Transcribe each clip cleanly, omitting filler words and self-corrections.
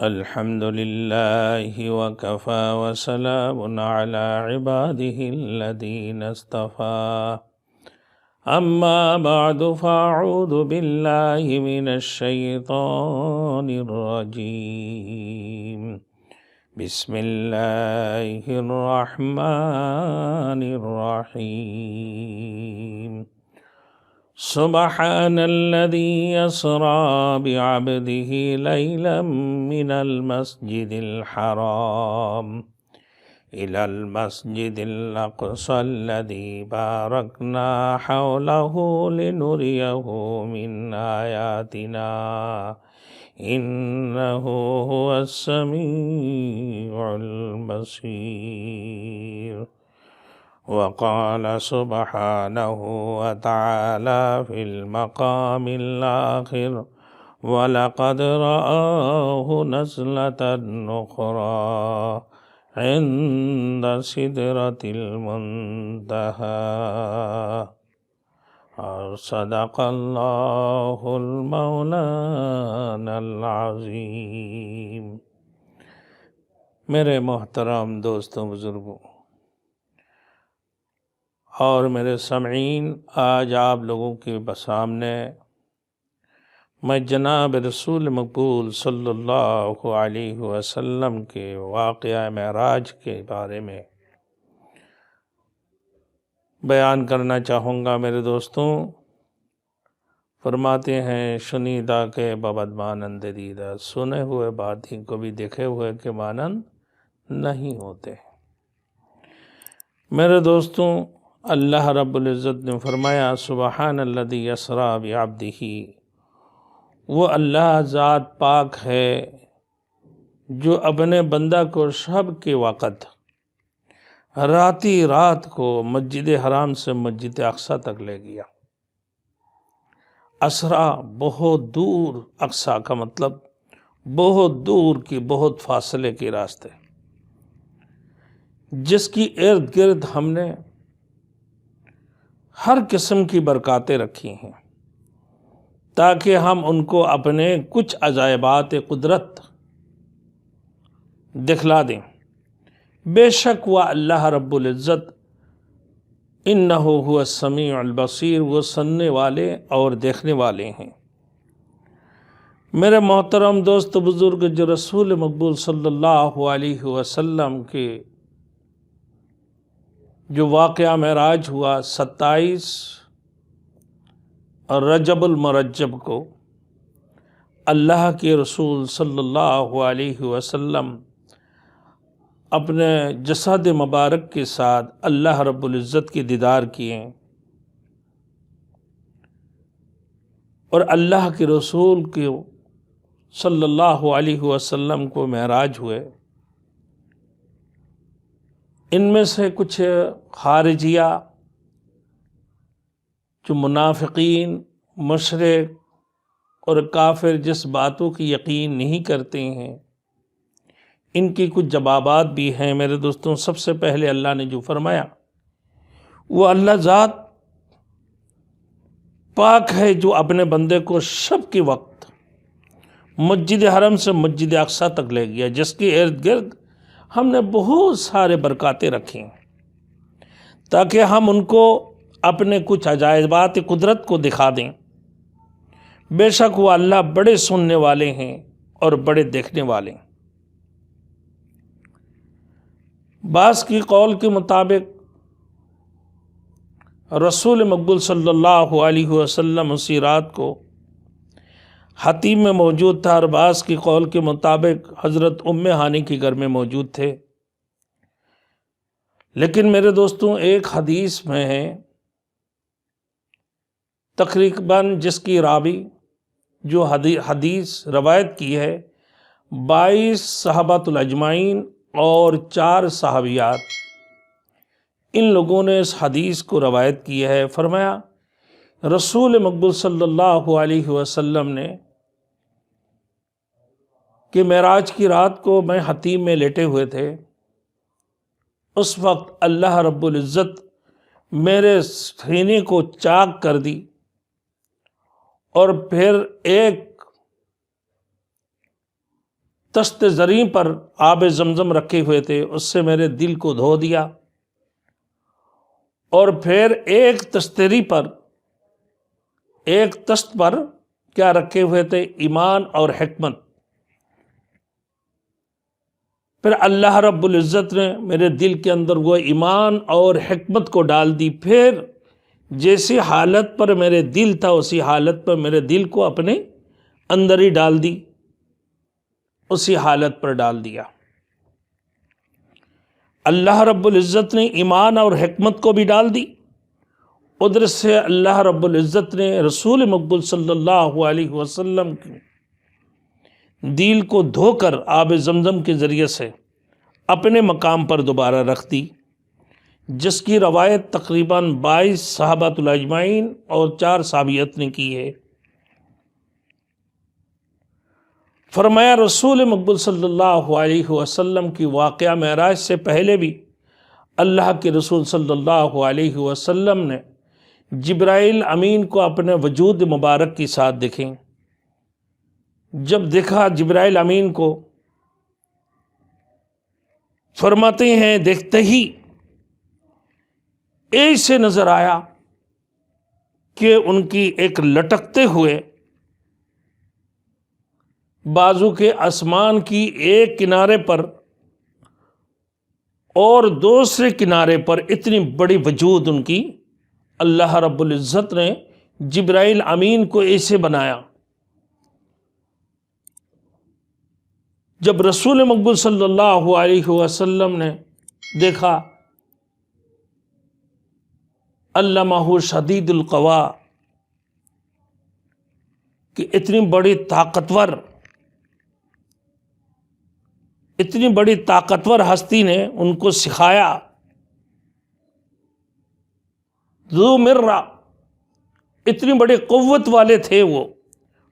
الحمد لله وكفى وسلام على عباده الذين اصطفى أما بعد فأعوذ بالله من الشيطان الرجيم بسم الله الرحمن الرحيم سبحان الذي يسرى بعبده ليلا من المسجد الحرام إلى المسجد الأقصى الذي باركنا حوله لنريه من آياتنا إنه هو السميع البصير وقال سبحانه وتعالى في المقام الآخر ولقد رآه نزلة أخرى عند سدرة المنتهى صدق الله المولانا العظیم۔ میرے محترم دوستوں، بزرگوں اور میرے سامعین، آج آپ لوگوں کے سامنے میں جناب رسول مقبول صلی اللہ علیہ وسلم کے واقعہ معراج کے بارے میں بیان کرنا چاہوں گا۔ میرے دوستوں، فرماتے ہیں شنیدہ کے بابد مانند دیدہ، سنے ہوئے باتیں کو بھی دیکھے ہوئے کے مانند نہیں ہوتے۔ میرے دوستوں، اللہ رب العزت نے فرمایا سبحان الذی اسریٰ بعبدہ، وہ اللہ ذات پاک ہے جو اپنے بندہ کو شب کے وقت رات کو مسجد حرام سے مسجد اقصیٰ تک لے گیا۔ اسریٰ بہت دور، اقصیٰ کا مطلب بہت دور کی، بہت فاصلے کے راستے، جس کی ارد گرد ہم نے ہر قسم کی برکاتیں رکھی ہیں تاکہ ہم ان کو اپنے کچھ عجائبات قدرت دکھلا دیں۔ بے شک وہ اللہ رب العزت انہ هو السمیع البصیر، وہ سننے والے اور دیکھنے والے ہیں۔ میرے محترم دوست بزرگ، جو رسول مقبول صلی اللہ علیہ وسلم کے جو واقعہ معراج ہوا 27 رجب المرجب کو، اللہ کے رسول صلی اللہ علیہ وسلم اپنے جسد مبارک کے ساتھ اللہ رب العزت کی دیدار کیے اور اللہ کے رسول کے صلی اللہ علیہ وسلم کو معراج ہوئے۔ ان میں سے کچھ خارجیہ جو منافقین، مشرک اور کافر جس باتوں کی یقین نہیں کرتے ہیں، ان کی کچھ جوابات بھی ہیں۔ میرے دوستوں، سب سے پہلے اللہ نے جو فرمایا، وہ اللہ ذات پاک ہے جو اپنے بندے کو شب کے وقت مسجد حرم سے مسجد اقصیٰ تک لے گیا، جس کے ارد گرد ہم نے بہت سارے برکاتیں رکھی تاکہ ہم ان کو اپنے کچھ عجائبات قدرت کو دکھا دیں۔ بے شک وہ اللہ بڑے سننے والے ہیں اور بڑے دیکھنے والے ہیں۔ بعض کی قول کے مطابق رسول مقبول صلی اللہ علیہ وسلم اسی رات کو حتیم میں موجود تھا، اور بعض کی قول کے مطابق حضرت ام ہانی کے گھر میں موجود تھے۔ لیکن میرے دوستوں، ایک حدیث میں ہے تقریباً جس کی راوی جو حدیث روایت کی ہے 22 صحابۃ الاجمعین اور 4 صحابیات، ان لوگوں نے اس حدیث کو روایت کی ہے۔ فرمایا رسول مقبول صلی اللہ علیہ وسلم نے کہ معراج کی رات کو میں حتیم میں لیٹے ہوئے تھے، اس وقت اللہ رب العزت میرے سینے کو چاک کر دی اور پھر ایک تشت زریں پر آب زمزم رکھے ہوئے تھے، اس سے میرے دل کو دھو دیا، اور پھر ایک تشت پر کیا رکھے ہوئے تھے؟ ایمان اور حکمت۔ پھر اللہ رب العزت نے میرے دل کے اندر وہ ایمان اور حکمت کو ڈال دی، پھر جیسی حالت پر میرے دل تھا اسی حالت پر میرے دل کو اپنے اندر ہی ڈال دی، اسی حالت پر ڈال دیا۔ اللہ رب العزت نے ایمان اور حکمت کو بھی ڈال دی، ادھر سے اللہ رب العزت نے رسول مقبول صلی اللہ علیہ وسلم کی دل کو دھو کر آب زمزم کے ذریعے سے اپنے مقام پر دوبارہ رکھ دی، جس کی روایت تقریباً 22 صحابۃ اجمعین اور 4 صحابیت نے کی ہے۔ فرمایا رسول مقبول صلی اللہ علیہ وسلم کی واقعہ معراج سے پہلے بھی اللہ کے رسول صلی اللہ علیہ وسلم نے جبرائیل امین کو اپنے وجود مبارک کے ساتھ دیکھیں۔ جب دیکھا جبرائیل امین کو، فرماتے ہیں دیکھتے ہی ایسے نظر آیا کہ ان کی ایک لٹکتے ہوئے بازو کے آسمان کی ایک کنارے پر اور دوسرے کنارے پر اتنی بڑی وجود ان کی، اللہ رب العزت نے جبرائیل امین کو ایسے بنایا۔ جب رسول مقبول صلی اللہ علیہ وسلم نے دیکھا علمہ شدید القوا کہ اتنی بڑی طاقتور ہستی نے ان کو سکھایا، ذو مرہ، اتنی بڑی قوت والے تھے وہ،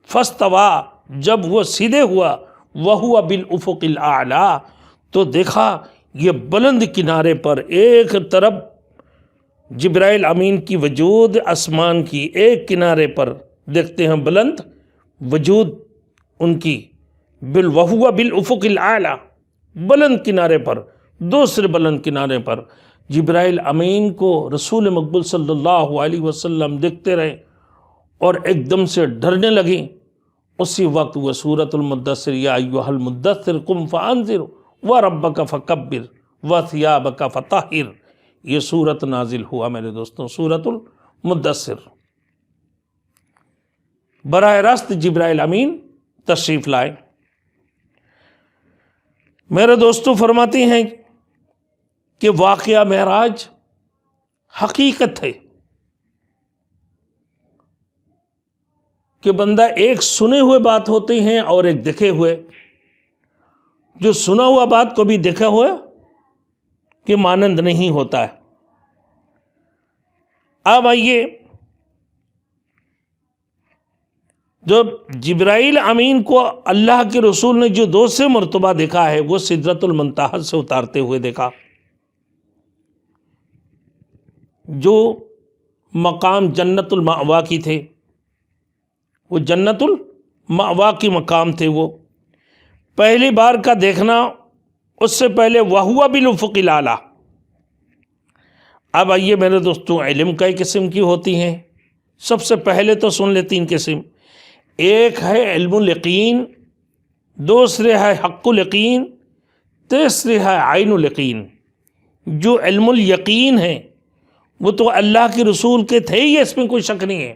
فاستویٰ، جب وہ سیدھے ہوا، وَهُوَ بِالْأُفُقِ الْأَعْلَىٰ، تو دیکھا یہ بلند کنارے پر ایک طرف جبرائیل امین کی وجود آسمان کی ایک کنارے پر دیکھتے ہیں بلند وجود ان کی، وَهُوَ بِالْأُفُقِ الْأَعْلَىٰ، بلند کنارے پر، دوسرے بلند کنارے پر جبرائیل امین کو رسول مقبول صلی اللہ علیہ وسلم دیکھتے رہے اور ایک دم سے ڈرنے لگیں۔ اسی وقت وہ سورۃ المدثر یا ایھا المدثر قم فانذر وربک فکبر وثیابک فطہر، یہ سورت نازل ہوا میرے دوستوں، سورۃ المدثر۔ براہ راست جبرائیل امین تشریف لائے۔ میرے دوستوں فرماتے ہیں کہ واقعہ معراج حقیقت ہے کہ بندہ ایک سنے ہوئے بات ہوتے ہیں اور ایک دیکھے ہوئے، جو سنا ہوا بات کو بھی دیکھا ہوا کہ مانند نہیں ہوتا ہے۔ اب آئیے، جو جبرائیل امین کو اللہ کے رسول نے جو دوسرے مرتبہ دیکھا ہے وہ سدرۃ المنتہا سے اتارتے ہوئے دیکھا، جو مقام جنت المأوا کی تھے، وہ جنت المأوا کی مقام تھے۔ وہ پہلی بار کا دیکھنا، اس سے پہلے وَهُوَ بِالْأُفُقِ الْأَعْلَىٰ۔ اب آئیے میرے دوستوں، علم کئی قسم کی ہوتی ہیں، سب سے پہلے تو سن لے 3 قسم۔ ایک ہے علم الیقین، دوسرے ہے حق الیقین، تیسرے ہے عین الیقین۔ جو علم الیقین ہے وہ تو اللہ کے رسول کے تھے ہی، اس میں کوئی شک نہیں ہے۔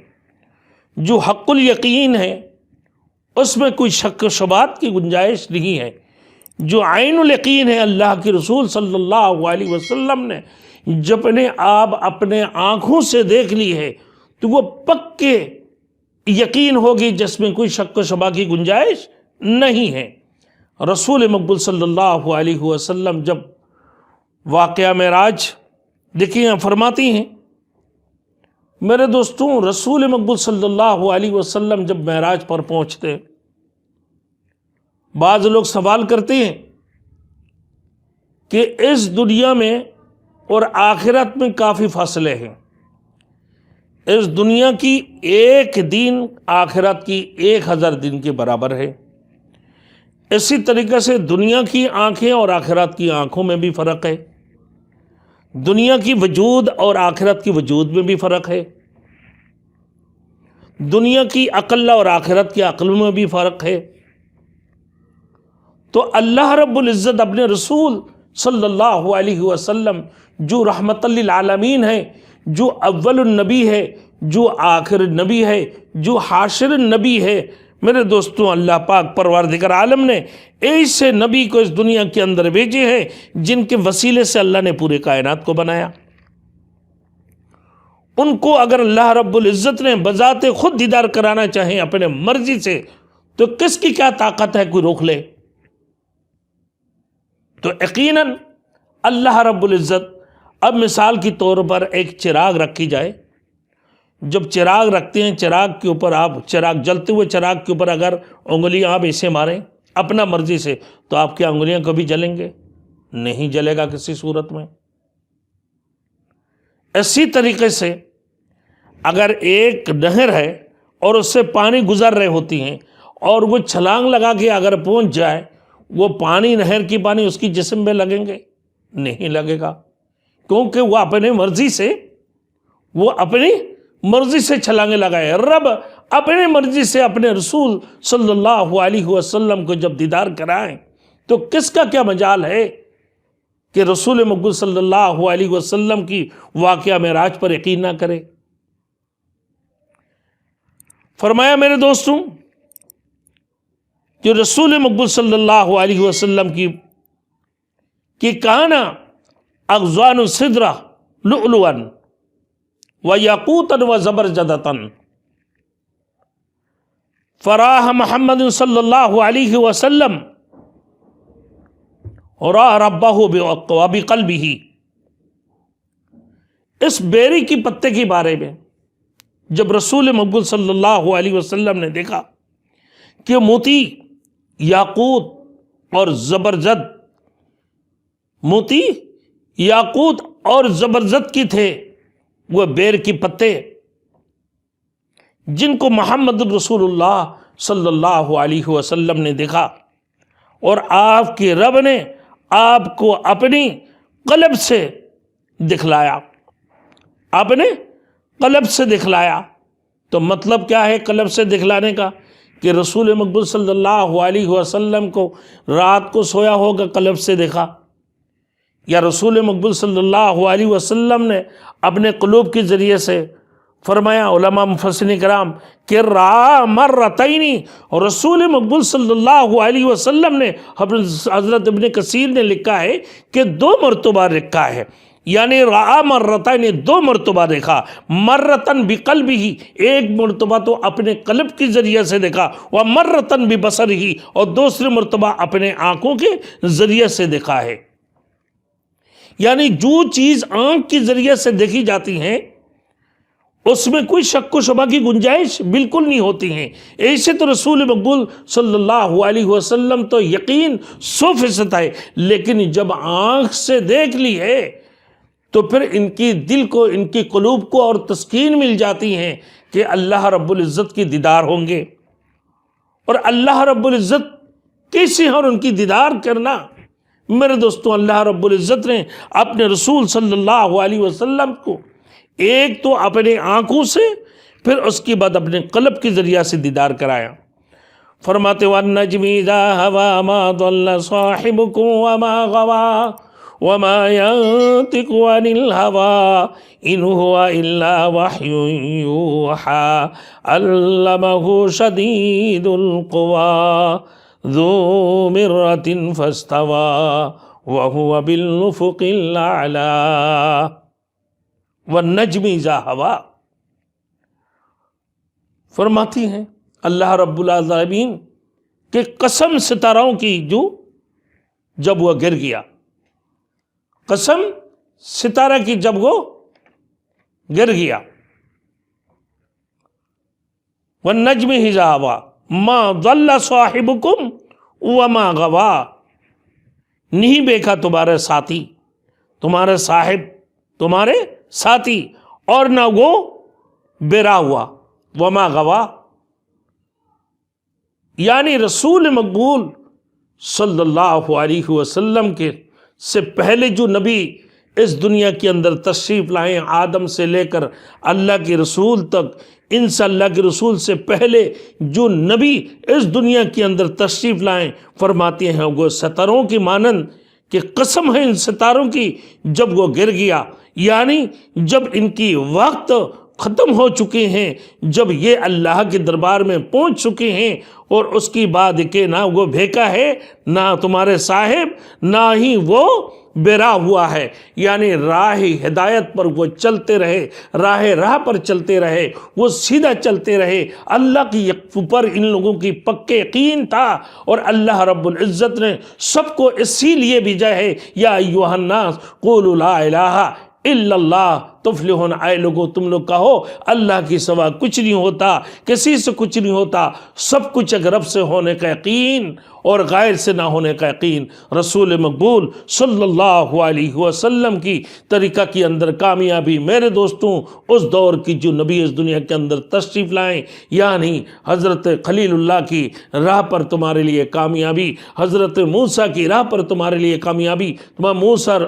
جو حق الیقین ہے اس میں کوئی شک و شبہات کی گنجائش نہیں ہے۔ جو عین الیقین ہے، اللہ کے رسول صلی اللہ علیہ وسلم نے جب آپ اپنے آنکھوں سے دیکھ لی ہے تو وہ پکے یقین ہوگی، جس میں کوئی شک و شبہ کی گنجائش نہیں ہے۔ رسول مقبول صلی اللہ علیہ وسلم جب واقعہ معراج دیکھیں فرماتی ہیں، میرے دوستوں، رسول مقبول صلی اللہ علیہ وسلم جب معراج پر پہنچتے، بعض لوگ سوال کرتے ہیں کہ اس دنیا میں اور آخرت میں کافی فاصلے ہیں۔ اس دنیا کی ایک دن آخرت کی 1000 دن کے برابر ہے۔ اسی طریقے سے دنیا کی آنکھیں اور آخرت کی آنکھوں میں بھی فرق ہے، دنیا کی وجود اور آخرت کی وجود میں بھی فرق ہے، دنیا کی عقل اور آخرت کی عقل میں بھی فرق ہے۔ تو اللہ رب العزت اپنے رسول صلی اللہ علیہ وسلم جو رحمت للعالمین ہے، جو اول النبی ہے، جو آخر النبی ہے، جو حاشر النبی ہے، میرے دوستوں اللہ پاک پروردگار عالم نے ایسے نبی کو اس دنیا کے اندر بھیجے ہیں جن کے وسیلے سے اللہ نے پورے کائنات کو بنایا۔ ان کو اگر اللہ رب العزت نے بذات خود دیدار کرانا چاہیں اپنے مرضی سے تو کس کی کیا طاقت ہے کوئی روک لے؟ تو یقیناً اللہ رب العزت، اب مثال کی طور پر ایک چراغ رکھی جائے، جب چراغ رکھتے ہیں چراغ کے اوپر آپ جلتے ہوئے چراغ کے اوپر اگر انگلیاں آپ ایسے ماریں اپنا مرضی سے تو آپ کی انگلیاں کبھی جلیں گے؟ نہیں جلے گا کسی صورت میں۔ اسی طریقے سے اگر ایک نہر ہے اور اس سے پانی گزر رہے ہوتی ہیں اور وہ چھلانگ لگا کے اگر پہنچ جائے، وہ پانی نہر کی پانی اس کی جسم میں لگیں گے؟ نہیں لگے گا، کیونکہ وہ اپنے مرضی سے چھلانگیں لگائے۔ رب اپنے مرضی سے اپنے رسول صلی اللہ علیہ وسلم کو جب دیدار کرائیں تو کس کا کیا مجال ہے کہ رسول مقبول صلی اللہ علیہ وسلم کی واقعہ معراج پر یقین نہ کرے؟ فرمایا میرے دوستوں کہ رسول مقبول صلی اللہ علیہ وسلم کی کانا اغزان السدرہ لؤلؤا ویاقوتا وزبرجدتا، فراہ محمد صلی اللہ علیہ وسلم راہ ربہ وبقلبہ۔ اس بیری کی پتے کے بارے میں جب رسول مقبول صلی اللہ علیہ وسلم نے دیکھا کہ موتی، یاقوت اور زبرجد، موتی، یاقوت اور زبرجد کی تھے وہ بیر کی پتے، جن کو محمد رسول اللہ صلی اللہ علیہ وسلم نے دیکھا اور آپ کے رب نے آپ کو اپنی قلب سے دکھلایا، اپنے قلب سے دکھلایا۔ تو مطلب کیا ہے قلب سے دکھلانے کا؟ کہ رسول مقبول صلی اللہ علیہ وسلم کو رات کو سویا ہوگا قلب سے دیکھا، یا رسول مقبول صلی اللہ علیہ وسلم نے اپنے قلوب کے ذریعے سے فرمایا علماء مفسرین کرام کہ رأى مرتين، اور رسول مقبول صلی اللہ علیہ وسلم نے، حضرت ابن کثیر نے لکھا ہے کہ 2 مرتبہ لکھا ہے، یعنی رأى مرتين 2 مرتبہ دیکھا، مرتن بقلبہ، ایک مرتبہ تو اپنے قلب کے ذریعے سے دیکھا، ومرتن ببصرہ، اور دوسری مرتبہ اپنے آنکھوں کے ذریعے سے دیکھا ہے۔ یعنی جو چیز آنکھ کے ذریعے سے دیکھی جاتی ہیں اس میں کوئی شک و شبہ کی گنجائش بالکل نہیں ہوتی ہیں۔ ایسے تو رسول مقبول صلی اللہ علیہ وسلم تو یقین 100% ہے، لیکن جب آنکھ سے دیکھ لی ہے تو پھر ان کی دل کو، ان کی قلوب کو اور تسکین مل جاتی ہیں کہ اللہ رب العزت کی دیدار ہوں گے، اور اللہ رب العزت کیسے اور ان کی دیدار کرنا؟ میرے دوستوں اللہ رب العزت نے اپنے رسول صلی اللہ علیہ وسلم کو ایک تو اپنے آنکھوں سے، پھر اس کے بعد اپنے قلب کے ذریعہ سے دیدار کرایا۔ فرماتے وَالنَّجْمِ إِذَا هَوَىٰ مَا ضَلَّ صَاحِبُكُمْ وَمَا غَوَىٰ وَمَا يَنطِقُ عَنِ الْهَوَىٰ إِنْ هُوَ إِلَّا وَحْيٌ يُوحَىٰ عَلَّمَهُ شَدِيدُ الْقُوَىٰ ذُو مِرَّةٍ فَاسْتَوَىٰ وَهُوَ بِالْأُفُقِ الْأَعْلَىٰ۔ وَالنَّجْمِ إِذَا هَوَىٰ، فرماتی ہیں اللہ رب العالمین کہ قسم ستاروں کی جو جب وہ گر گیا، قسم ستارہ کی جب وہ گر گیا، وَالنَّجْمِ إِذَا هَوَىٰ مَا ضَلَّ صَاحِبُكُمْ وَمَا غَوَىٰ، نہیں دیکھا تمہارے ساتھی، تمہارے صاحب، تمہارے ساتھی، اور نہ وہ بیرا ہوا، وما غوا، یعنی رسول مقبول صلی اللہ علیہ وسلم کے سے پہلے جو نبی اس دنیا کے اندر تشریف لائے، آدم سے لے کر اللہ کے رسول تک، ان سے اللہ کے رسول سے پہلے جو نبی اس دنیا کے اندر تشریف لائیں، فرماتے ہیں وہ ستاروں کی مانند کہ قسم ہے ان ستاروں کی جب وہ گر گیا، یعنی جب ان کی وقت ختم ہو چکے ہیں، جب یہ اللہ کے دربار میں پہنچ چکے ہیں، اور اس کی بعد کہ نہ وہ بھیکا ہے، نہ تمہارے صاحب، نہ ہی وہ بیرا ہوا ہے، یعنی راہ ہدایت پر وہ چلتے رہے، راہ پر چلتے رہے، وہ سیدھا چلتے رہے، اللہ کی پر ان لوگوں کی پکے یقین تھا، اور اللہ رب العزت نے سب کو اسی لیے بھیجا ہے، یا ایھا الناس قولوا لا الہ الا اللہ تفلحون، آئے لوگوں تم لوگ کہو اللہ کی سوا کچھ نہیں ہوتا، کسی سے کچھ نہیں ہوتا، سب کچھ ایک رب سے ہونے کا یقین اور غیر سے نہ ہونے کا یقین۔ رسول مقبول صلی اللہ علیہ وسلم کی طریقہ کے اندر کامیابی، میرے دوستوں اس دور کی جو نبی اس دنیا کے اندر تشریف لائیں، یعنی حضرت خلیل اللہ کی راہ پر تمہارے لیے کامیابی، حضرت موسیٰ کی راہ پر تمہارے لیے کامیابی، تمہارے موسیٰ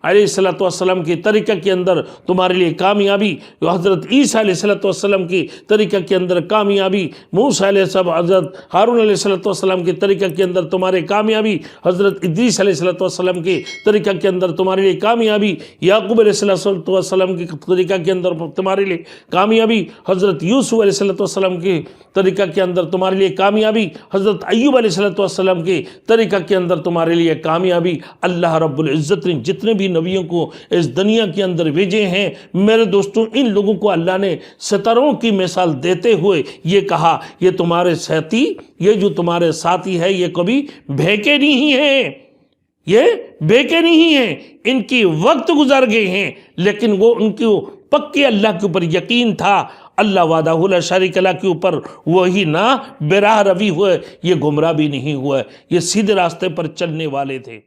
علیہ السلام کی طریقہ کے اندر تمہارے لیے کامیابی، حضرت عیسیٰ علیہ السلام کی طریقہ کے اندر کامیابی، موسیٰ علیہ السلام، حضرت ہارون علیہ السلام کی طریقہ کے اندر تمہارے کامیابی، حضرت ادریس علیہ السلام کے طریقہ کے اندر تمہارے لیے کامیابی، یعقوب علیہ السلام کی طریقہ کے اندر تمہارے لیے کامیابی، حضرت یوسف علیہ السلام کی طریقہ کے اندر تمہارے لیے کامیابی، حضرت ایوب علیہ السلام کے طریقہ کے اندر تمہارے لیے کامیابی۔ اللہ رب العزت نے جتنے بھی نبیوں کو اس دنیا کے اندر بھیجے ہیں، میرے دوستوں ان لوگوں کو اللہ نے ستاروں کی مثال دیتے ہوئے یہ کہا، یہ تمہارے ساتھی، یہ جو تمہارے ساتھی ہے، یہ کبھی بھیکے نہیں ہیں، یہ بھیکے نہیں ہیں، ان کی وقت گزر گئے ہیں، لیکن وہ ان کی پکے اللہ کے اوپر یقین تھا، اللہ وحدہ لا شریک لہ کے اوپر وہی نہ براہ روی ہوئے، یہ گمراہ بھی نہیں ہوئے، یہ سیدھے راستے پر چلنے والے تھے۔